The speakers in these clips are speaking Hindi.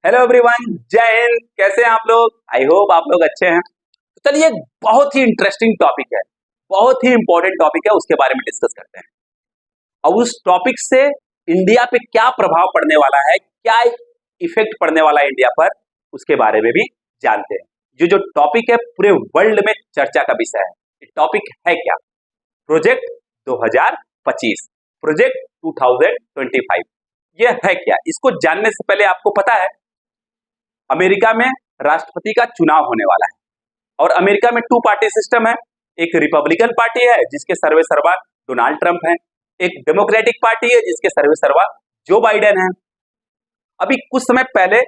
हेलो एवरीवन, जय हिंद। कैसे हैं आप लोग? आई होप आप लोग अच्छे हैं। तो चलिए, एक बहुत ही इंटरेस्टिंग टॉपिक है, बहुत ही इंपॉर्टेंट टॉपिक है, उसके बारे में डिस्कस करते हैं। और उस टॉपिक से इंडिया पे क्या प्रभाव पड़ने वाला है, क्या इफेक्ट पड़ने वाला है इंडिया पर, उसके बारे में भी जानते हैं। जो टॉपिक है पूरे वर्ल्ड में चर्चा का विषय है। टॉपिक है क्या? Project 2025, project 2025। ये है क्या? इसको जानने से पहले आपको पता है अमेरिका में राष्ट्रपति का चुनाव होने वाला है और अमेरिका में टू पार्टी सिस्टम है। एक रिपब्लिकन पार्टी है जिसके सर्वे सर्वा डोनाल्ड ट्रंप है, एक डेमोक्रेटिक पार्टी है जिसके सर्वे सर्वा जो बाइडेन है। अभी कुछ समय पहले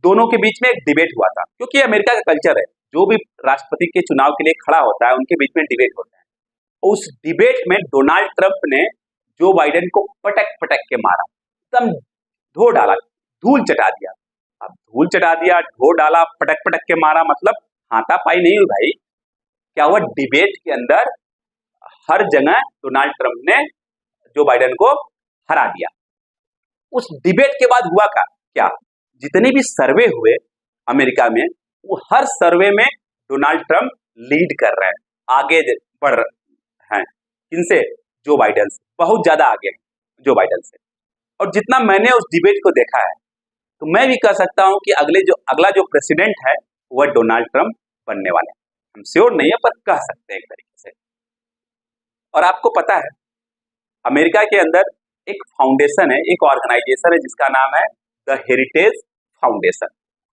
दोनों के बीच में एक डिबेट हुआ था, क्योंकि अमेरिका का कल्चर है, जो भी राष्ट्रपति के चुनाव के लिए खड़ा होता है उनके बीच में डिबेट होता है। उस डिबेट में डोनाल्ड ट्रंप ने जो बाइडेन को पटक पटक के मारा, एकदम धो डाला, धूल चटा दिया। अब धूल चटा दिया, ढो डाला, पटक पटक के मारा, मतलब हाथापाई नहीं हुई भाई। क्या हुआ? डिबेट के अंदर हर जगह डोनाल्ड ट्रंप ने जो बाइडेन को हरा दिया। उस डिबेट के बाद हुआ क्या? जितने भी सर्वे हुए अमेरिका में, वो हर सर्वे में डोनाल्ड ट्रंप लीड कर रहे हैं, आगे बढ़ रहे हैं। किनसे? जो बाइडेन से, बहुत ज्यादा आगे हैं जो बाइडेन से। और जितना मैंने उस डिबेट को देखा है, तो मैं भी कह सकता हूं कि अगला जो प्रेसिडेंट है वह डोनाल्ड ट्रंप बनने वाले हैं। हम श्योर नहीं है, पर कह सकते हैं एक तरीके से। और आपको पता है अमेरिका के अंदर एक फाउंडेशन है, एक ऑर्गेनाइजेशन है जिसका नाम है द हेरिटेज फाउंडेशन।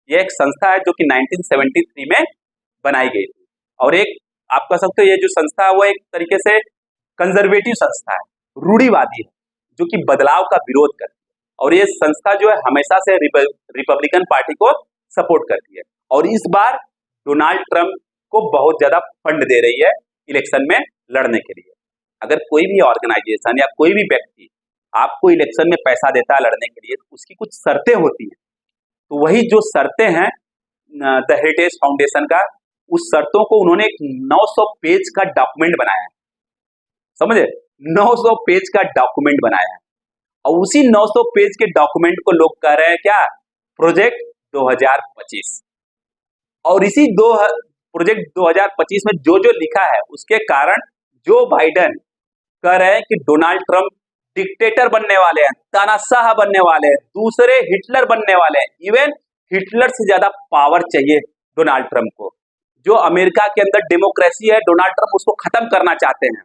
यह एक संस्था है जो कि 1973 में बनाई गई थी। और एक आप कह सकते हो ये जो संस्था है वो एक तरीके से कंजर्वेटिव संस्था है, रूढ़िवादी है, जो कि बदलाव का विरोध करती है। और ये संस्था जो है हमेशा से रिपब्लिकन पार्टी को सपोर्ट करती है। और इस बार डोनाल्ड ट्रंप को बहुत ज्यादा फंड दे रही है इलेक्शन में लड़ने के लिए। अगर कोई भी ऑर्गेनाइजेशन या कोई भी व्यक्ति आपको इलेक्शन में पैसा देता है लड़ने के लिए, तो उसकी कुछ शर्तें होती हैं। तो वही जो शर्तें हैं द हेरिटेज फाउंडेशन का, उस शर्तों को उन्होंने एक 900 पेज का डॉक्यूमेंट बनाया है। समझे? 900 पेज का डॉक्यूमेंट बनाया है। और उसी 900 पेज के डॉक्यूमेंट को लोग कह रहे हैं क्या? प्रोजेक्ट 2025। और इसी प्रोजेक्ट 2025 में जो जो लिखा है उसके कारण जो बाइडेन कह रहे हैं कि डोनाल्ड ट्रंप डिक्टेटर बनने वाले हैं, तानाशाह बनने वाले हैं, दूसरे हिटलर बनने वाले हैं। इवन हिटलर से ज्यादा पावर चाहिए डोनाल्ड ट्रंप को। जो अमेरिका के अंदर डेमोक्रेसी है, डोनाल्ड ट्रंप उसको खत्म करना चाहते हैं।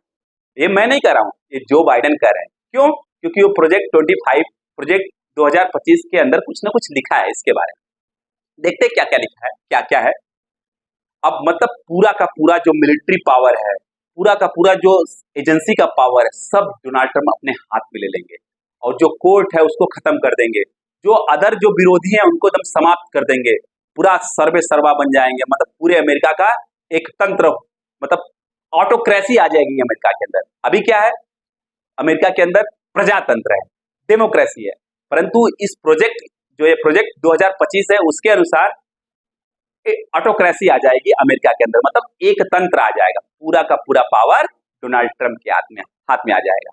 ये मैं नहीं कह रहा हूं, ये जो बाइडेन कह रहे हैं। क्यों? क्योंकि वो प्रोजेक्ट 2025 के अंदर कुछ ना कुछ लिखा है इसके बारे में। देखते क्या क्या लिखा है, क्या क्या है। अब मतलब पूरा का पूरा जो मिलिट्री पावर है, पूरा का पूरा जो एजेंसी का पावर है, सब डोनाल्ड ट्रंप अपने हाथ में ले लेंगे। और जो कोर्ट है उसको खत्म कर देंगे, जो अदर जो विरोधी हैं उनको एकदम समाप्त कर देंगे। पूरा सर्वे सर्वा बन जाएंगे, मतलब पूरे अमेरिका का एक तंत्र, मतलब ऑटोक्रेसी आ जाएगी अमेरिका के अंदर। अभी क्या है? अमेरिका के अंदर प्रजातंत्र है, डेमोक्रेसी है। परंतु इस ये प्रोजेक्ट 2025 है, उसके अनुसार ऑटोक्रेसी आ जाएगी अमेरिका के अंदर, मतलब एक तंत्र आ जाएगा। पूरा का पूरा पावर डोनाल्ड ट्रंप के हाथ में आ जाएगा।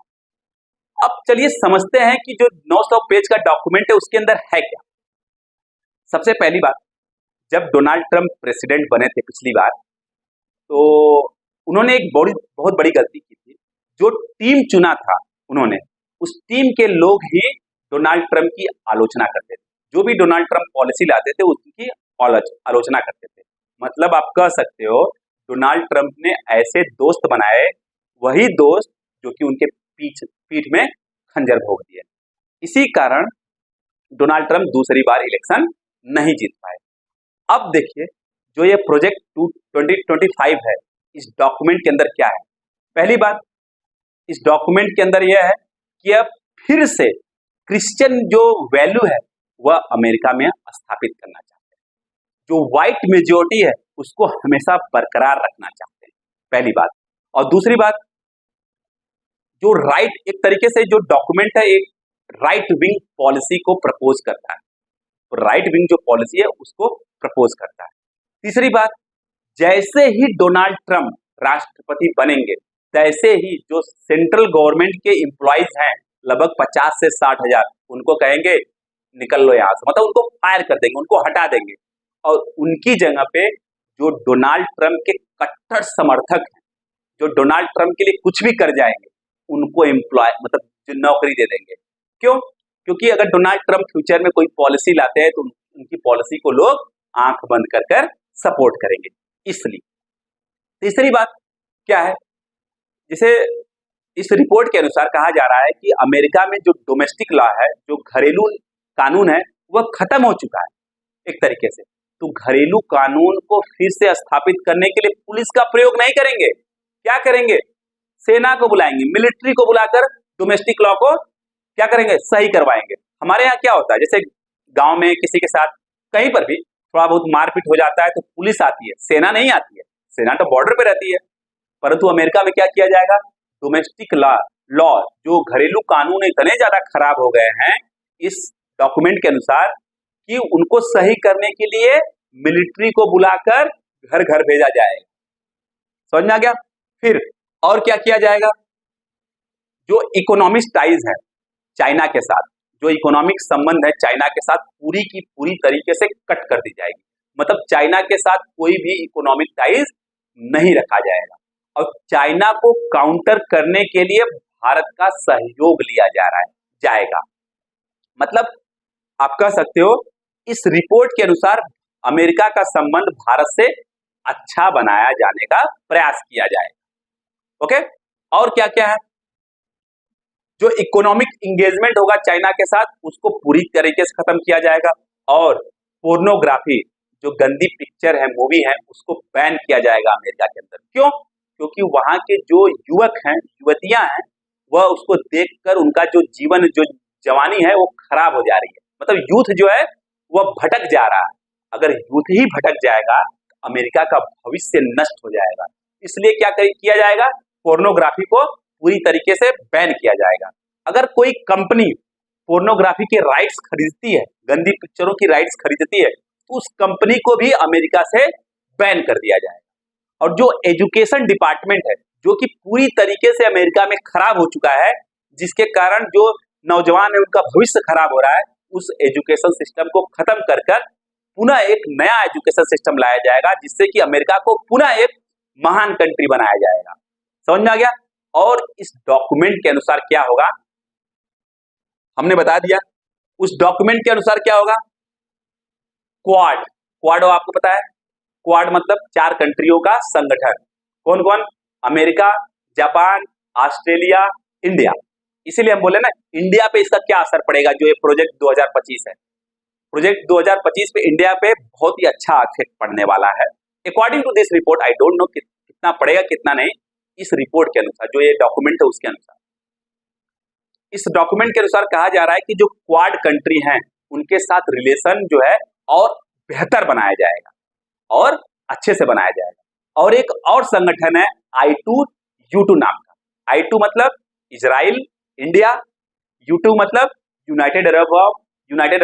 अब चलिए समझते हैं कि जो 900 पेज का डॉक्यूमेंट है उसके अंदर है क्या। सबसे पहली बात, जब डोनाल्ड ट्रंप प्रेसिडेंट बने थे पिछली बार, तो उन्होंने एक बहुत बड़ी गलती की थी। जो टीम चुना था उन्होंने, उस टीम के लोग ही डोनाल्ड ट्रंप की आलोचना करते थे। जो भी डोनाल्ड ट्रंप पॉलिसी लाते थे उसकी आलोचना करते थे। मतलब आप कह सकते हो डोनाल्ड ट्रंप ने ऐसे दोस्त बनाए, वही दोस्त जो कि उनके पीठ में खंजर भोंक दिए। इसी कारण डोनाल्ड ट्रंप दूसरी बार इलेक्शन नहीं जीत पाए। अब देखिए, जो ये प्रोजेक्ट 2025 है, इस डॉक्यूमेंट के अंदर क्या है? पहली बात, इस डॉक्यूमेंट के अंदर यह है कि अब फिर से क्रिश्चियन जो वैल्यू है वह अमेरिका में स्थापित करना चाहते हैं। जो व्हाइट मेजॉरिटी है उसको हमेशा बरकरार रखना चाहते हैं, पहली बात। और दूसरी बात, जो एक तरीके से जो डॉक्यूमेंट है एक राइट विंग पॉलिसी को प्रपोज करता है। तो राइट विंग जो पॉलिसी है उसको प्रपोज करता है। तीसरी बात, जैसे ही डोनाल्ड ट्रंप राष्ट्रपति बनेंगे, तैसे ही जो सेंट्रल गवर्नमेंट के एम्प्लॉइज हैं लगभग 50 से 60 हजार, उनको कहेंगे निकल लो यहाँ से, मतलब उनको फायर कर देंगे, उनको हटा देंगे, और उनकी जगह पे जो डोनाल्ड ट्रंप के कट्टर समर्थक हैं, जो डोनाल्ड ट्रंप के लिए कुछ भी कर जाएंगे, उनको एम्प्लॉय मतलब जो नौकरी दे देंगे। क्यों? क्योंकि अगर डोनाल्ड ट्रंप फ्यूचर में कोई पॉलिसी लाते हैं तो उनकी पॉलिसी को लोग आंख बंद कर कर सपोर्ट करेंगे। इसलिए तीसरी बात क्या है, जिसे इस रिपोर्ट के अनुसार कहा जा रहा है कि अमेरिका में जो डोमेस्टिक लॉ है, जो घरेलू कानून है, वह खत्म हो चुका है एक तरीके से। तो घरेलू कानून को फिर से स्थापित करने के लिए पुलिस का प्रयोग नहीं करेंगे। क्या करेंगे? सेना को बुलाएंगे, मिलिट्री को बुलाकर डोमेस्टिक लॉ को क्या करेंगे? सही करवाएंगे। हमारे यहाँ क्या होता है, जैसे गांव में किसी के साथ कहीं पर भी थोड़ा बहुत मारपीट हो जाता है तो पुलिस आती है, सेना नहीं आती है। सेना तो बॉर्डर पे रहती है। परंतु अमेरिका में क्या किया जाएगा? डोमेस्टिक लॉ जो घरेलू कानून इतने ज्यादा खराब हो गए हैं इस डॉक्यूमेंट के अनुसार कि उनको सही करने के लिए मिलिट्री को बुलाकर घर घर भेजा जाएगा। समझ में आ गया? फिर और क्या किया जाएगा? जो इकोनॉमिक टाइज है चाइना के साथ, जो इकोनॉमिक संबंध है चाइना के साथ, पूरी की पूरी तरीके से कट कर दी जाएगी। मतलब चाइना के साथ कोई भी इकोनॉमिक टाइज नहीं रखा जाएगा, और चाइना को काउंटर करने के लिए भारत का सहयोग लिया जाएगा। मतलब आप कह सकते हो इस रिपोर्ट के अनुसार अमेरिका का संबंध भारत से अच्छा बनाया जाने का प्रयास किया जाएगा। ओके, और क्या क्या है? जो इकोनॉमिक इंगेजमेंट होगा चाइना के साथ उसको पूरी तरीके से खत्म किया जाएगा, और पोर्नोग्राफी जो गंदी पिक्चर है, मूवी है, उसको बैन किया जाएगा अमेरिका के अंदर। क्यों? क्योंकि वहां के जो युवक हैं, युवतियां हैं, वह उसको देखकर उनका जो जीवन, जो जवानी है वो खराब हो जा रही है। मतलब यूथ जो है वह भटक जा रहा है। अगर यूथ ही भटक जाएगा तो अमेरिका का भविष्य नष्ट हो जाएगा। इसलिए क्या किया जाएगा? पोर्नोग्राफी को पूरी तरीके से बैन किया जाएगा। अगर कोई कंपनी पोर्नोग्राफी के राइट्स खरीदती है, गंदी पिक्चरों की राइट्स खरीदती है, तो उस कंपनी को भी अमेरिका से बैन कर दिया जाएगा। और जो एजुकेशन डिपार्टमेंट है, जो कि पूरी तरीके से अमेरिका में खराब हो चुका है, जिसके कारण जो नौजवान है उनका भविष्य खराब हो रहा है, उस एजुकेशन सिस्टम को खत्म कर पुनः एक नया एजुकेशन सिस्टम लाया जाएगा, जिससे कि अमेरिका को पुनः एक महान कंट्री बनाया जाएगा। समझ में आ गया? और इस डॉक्यूमेंट के अनुसार क्या होगा हमने बता दिया। उस डॉक्यूमेंट के अनुसार क्या होगा? क्वाड आपको पता है, क्वाड मतलब 4 कंट्रियों का संगठन। कौन कौन? America, Japan, Australia, India. इसीलिए हम बोले ना, इंडिया पे इसका क्या असर पड़ेगा जो ये प्रोजेक्ट 2025 है। प्रोजेक्ट 2025 पे इंडिया पे बहुत ही अच्छा इफेक्ट पड़ने वाला है। According to this report, I don't know कितना पड़ेगा कितना नहीं, इस रिपोर्ट के अनुसार, जो ये डॉक्यूमेंट है उसके अनुसार, इस डॉक्यूमेंट के अनुसार कहा जा रहा है कि जो क्वाड कंट्री हैं उनके साथ रिलेशन जो है और बेहतर बनाया जाएगा और अच्छे से बनाया जाएगा। और एक और संगठन है I2U2 नाम का। I2 मतलब इजराइल, इंडिया, U2 मतलब United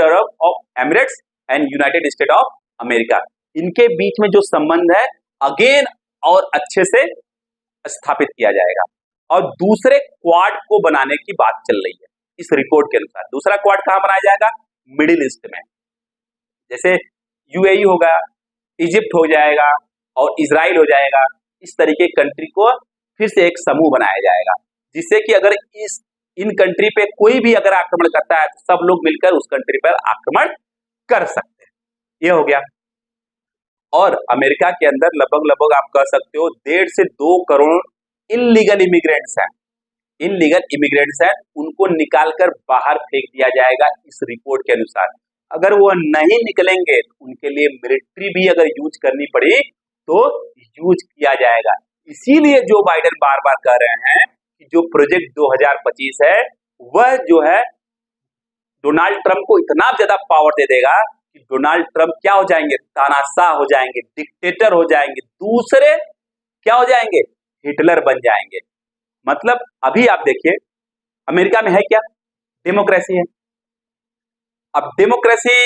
Arab of Emirates and United state of America. इनके बीच में जो संबंध है अगेन और अच्छे से स्थापित किया जाएगा। और दूसरे क्वाड को बनाने की बात चल रही है इस रिपोर्ट के अनुसार। दूसरा क्वाड कहां बनाया जाएगा? मिडिल ईस्ट में, जैसे UAE होगा, इजिप्ट हो जाएगा और इजराइल हो जाएगा। इस तरीके कंट्री को फिर से एक समूह बनाया जाएगा, जिससे कि अगर इन कंट्री पे कोई भी अगर आक्रमण करता है तो सब लोग मिलकर उस कंट्री पर आक्रमण कर सकते हैं। ये हो गया। और अमेरिका के अंदर लगभग आप कह सकते हो 1.5 से 2 करोड़ इलीगल इमिग्रेंट्स हैं, उनको निकालकर बाहर फेंक दिया जाएगा इस रिपोर्ट के अनुसार। अगर वो नहीं निकलेंगे तो उनके लिए मिलिट्री भी अगर यूज करनी पड़ी तो यूज किया जाएगा। इसीलिए जो बाइडेन बार बार कह रहे हैं कि जो प्रोजेक्ट 2025 है वह जो है डोनाल्ड ट्रंप को इतना ज्यादा पावर दे देगा कि डोनाल्ड ट्रंप क्या हो जाएंगे? तानाशाह हो जाएंगे, डिक्टेटर हो जाएंगे, दूसरे क्या हो जाएंगे? हिटलर बन जाएंगे। मतलब अभी आप देखिए अमेरिका में है क्या? डेमोक्रेसी है। अब डेमोक्रेसी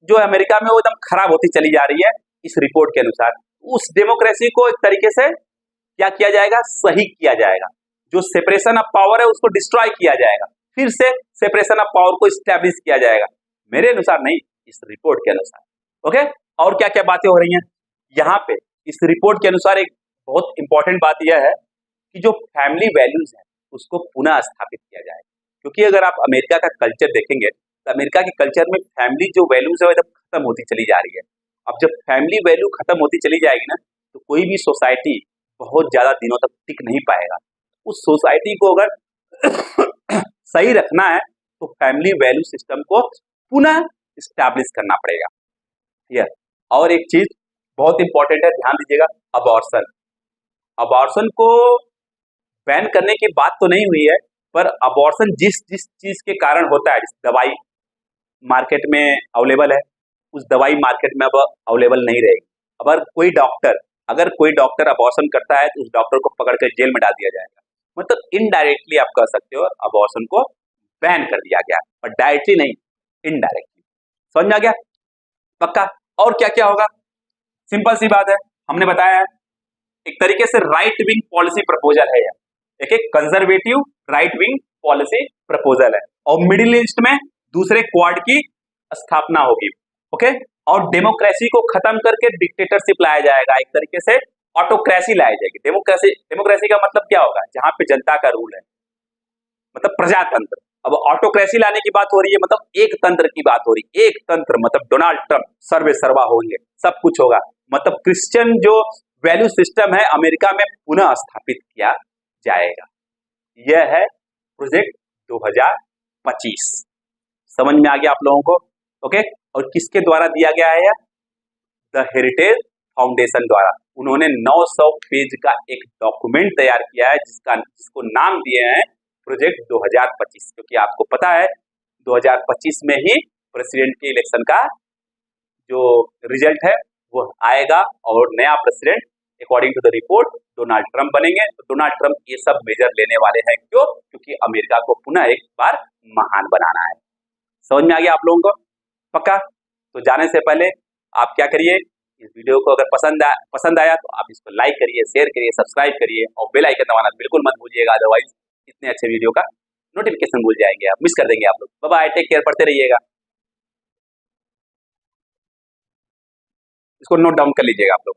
जो है अमेरिका में वो एकदम खराब होती चली जा रही है इस रिपोर्ट के अनुसार। उस डेमोक्रेसी को एक तरीके से क्या किया जाएगा? सही किया जाएगा। जो सेपरेशन ऑफ पावर है उसको डिस्ट्रॉय किया जाएगा, फिर से सेपरेशन ऑफ पावर को स्टैब्लिश किया जाएगा। मेरे अनुसार नहीं, इस रिपोर्ट के अनुसार। ओके, और क्या क्या बातें हो रही हैं यहाँ पे इस रिपोर्ट के अनुसार? एक बहुत इंपॉर्टेंट बात यह है कि जो फैमिली वैल्यूज है उसको पुनः स्थापित किया जाए, क्योंकि अगर आप अमेरिका का कल्चर देखेंगे तो अमेरिका के कल्चर में फैमिली जो वैल्यूज है वो एकदम खत्म होती चली जा रही है। अब जब फैमिली वैल्यू खत्म होती चली जाएगी ना, तो कोई भी सोसाइटी बहुत ज्यादा दिनों तक टिक नहीं पाएगा। उस सोसाइटी को अगर सही रखना है तो फैमिली वैल्यू सिस्टम को पुनः स्टैब्लिश करना पड़ेगा। ठीक है, और एक चीज बहुत इंपॉर्टेंट है, ध्यान दीजिएगा, अबॉर्शन। अबॉर्शन को बैन करने की बात तो नहीं हुई है, पर अबॉर्शन जिस जिस चीज के कारण होता है, जिस दवाई मार्केट में अवेलेबल है, उस दवाई मार्केट में अब अवेलेबल नहीं रहेगी। अगर कोई डॉक्टर अबॉर्शन करता है तो उस डॉक्टर को पकड़ कर जेल में डाल दिया जाएगा। मतलब इनडायरेक्टली आप कह सकते हो अबॉर्शन को बैन कर दिया गया, और डायरेक्टली नहीं, इनडायरेक्टली। समझ में आ गया? पक्का? और क्या क्या होगा? सिंपल सी बात है, हमने बताया है, एक तरीके से राइट विंग पॉलिसी प्रपोजल है यह। एक conservative right wing policy proposal है, और मिडिल ईस्ट में दूसरे क्वाड की स्थापना होगी। ओके, और डेमोक्रेसी को खत्म करके डिक्टेटरशिप लाया जाएगा, एक तरीके से ऑटोक्रेसी लाई जाएगी। डेमोक्रेसी का मतलब क्या होगा? जहां पे जनता का रूल है, मतलब प्रजातंत्र। अब ऑटोक्रेसी लाने की बात हो रही है, मतलब एक तंत्र की बात हो रही है। एक तंत्र मतलब डोनाल्ड ट्रंप सर्वे सर्वा होंगे, सब कुछ होगा। मतलब क्रिश्चियन जो वैल्यू सिस्टम है अमेरिका में पुनः स्थापित किया जाएगा। यह है प्रोजेक्ट 2025। समझ में आ गया आप लोगों को? ओके, और किसके द्वारा दिया गया है? द हेरिटेज फाउंडेशन द्वारा। उन्होंने 900 पेज का एक डॉक्यूमेंट तैयार किया है जिसको नाम दिए हैं प्रोजेक्ट 2025, क्योंकि आपको पता है 2025 में ही प्रेसिडेंट के इलेक्शन का जो रिजल्ट है वो आएगा, और नया president according to the report Donald Trump बनेंगे। तो डोनाल्ड ट्रंप ये सब मेजर लेने वाले हैं। क्यों? क्योंकि अमेरिका को पुनः एक बार महान बनाना है। समझ में आ गया आप लोगों को? पक्का? तो जाने से पहले आप क्या करिए, इस वीडियो को अगर पसंद आया तो आप इसको लाइक करिए, शेयर करिए, सब्सक्राइब करिए, और बेल आइकन दबाना बिल्कुल मत भूलिएगा, अदरवाइज इतने अच्छे वीडियो का नोटिफिकेशन भूल जाएंगे, आप मिस कर देंगे आप लोग। बाय बाय, टेक केयर, पढ़ते रहिएगा। इसको नोट डाउन कर लीजिएगा आप लोग।